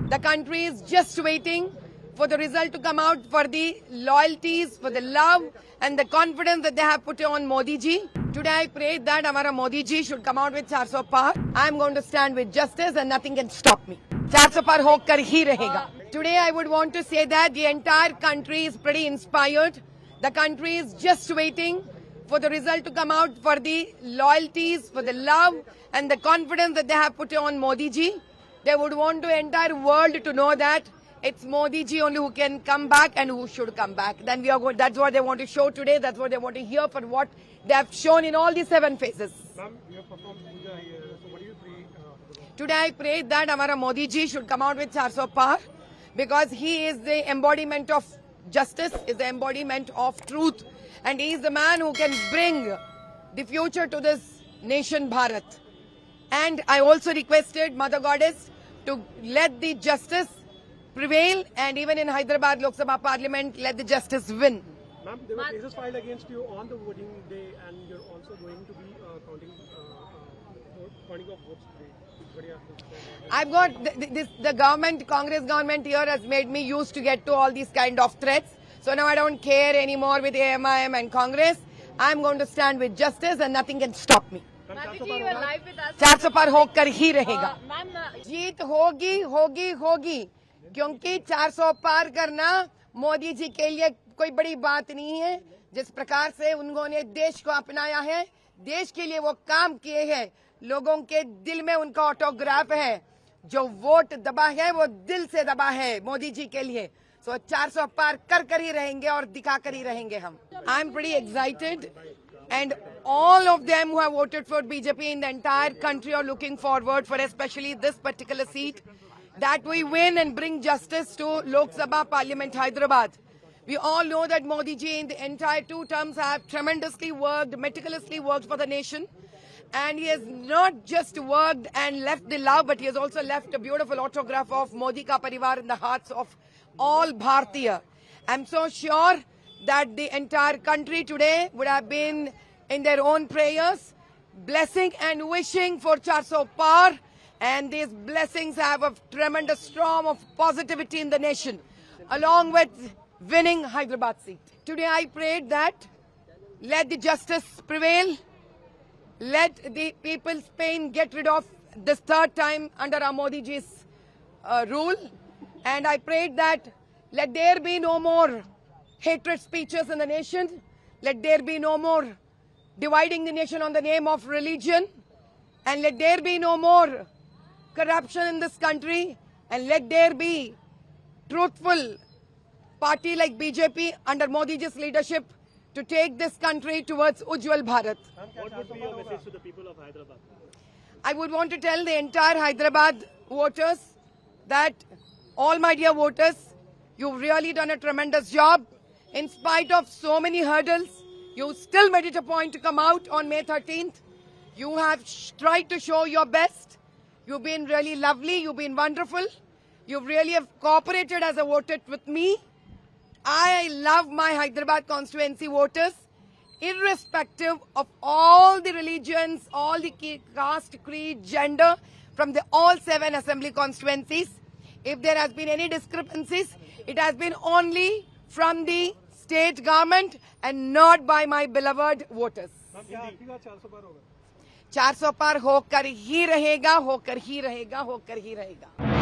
The country is just waiting for the result to come out, for the loyalties, for the love and the confidence that they have put on Modi ji. Today I pray that Amara Modi ji should come out with 400 par. I am going to stand with justice and nothing can stop me. 400 par hokar hi rahega. Today I would want to say that the entire country is pretty inspired. The country is just waiting for the result to come out, for the loyalties, for the love and the confidence that they have put on Modi ji. They would want the entire world to know that it's Modi ji only who can come back and who should come back. Then we are going, that's what they want to show today. That's what they want to hear for what they have shown in all these 7 phases. Ma'am, you have performed puja here. So what do you pray? Today I pray that Amara Modi ji should come out with 400 par, because he is the embodiment of justice, is the embodiment of truth, and he is the man who can bring the future to this nation Bharat. And I also requested Mother Goddess to let the justice prevail, and even in Hyderabad Lok Sabha Parliament, let the justice win. Ma'am, there were cases filed against you on the voting day, and you're also going to be counting of votes today. What do you have to say? I've got the government, Congress government here has made me used to get to all these kind of threats. So now I don't care anymore with AMIM and Congress. I'm going to stand with justice and nothing can stop me. Madhu ji, you are live with us. 400 par hokar hi rahega. Ma'am, जीत होगी होगी होगी, क्योंकि 400 पार करना मोदी जी के लिए कोई बड़ी बात नहीं है. जिस प्रकार से उन्होंने देश को अपनाया है, देश के लिए वो काम किए हैं, लोगों के दिल में उनका ऑटोग्राफ है. जो वोट दबा है वो दिल से दबा है मोदी जी के लिए. सो 400 पार कर ही रहेंगे और दिखा कर ही रहेंगे हम. I am pretty excited, and all of them who have voted for BJP in the entire country are looking forward for especially this particular seat, that we win and bring justice to Lok Sabha Parliament Hyderabad. We all know that Modi ji in the entire 2 terms have tremendously worked, meticulously worked for the nation. And he has not just worked and left the love, but he has also left a beautiful autograph of Modi Ka Parivar in the hearts of all Bharatiya. I'm so sure that the entire country today would have been in their own prayers, blessing and wishing for 400 par, and these blessings have a tremendous storm of positivity in the nation, along with winning Hyderabad seat. Today I prayed that let the justice prevail, let the people's pain get rid of this 3rd time under our Modi ji's rule, and I prayed that let there be no more hatred speeches in the nation. Let there be no more dividing the nation on the name of religion. And let there be no more corruption in this country. And let there be truthful party like BJP under Modi ji's leadership to take this country towards Ujjwal Bharat. What would be your message to the people of Hyderabad? I would want to tell the entire Hyderabad voters that all my dear voters, you've really done a tremendous job. In spite of so many hurdles, you still made it a point to come out on May 13th. You have tried to show your best. You've been really lovely. You've been wonderful. You really have cooperated as a voter with me. I love my Hyderabad constituency voters, irrespective of all the religions, all the caste, creed, gender, from the all 7 assembly constituencies. If there has been any discrepancies, it has been only from the state government and not by my beloved voters. 400 पार होकर ही रहेगा, होकर ही रहेगा, होकर ही रहेगा.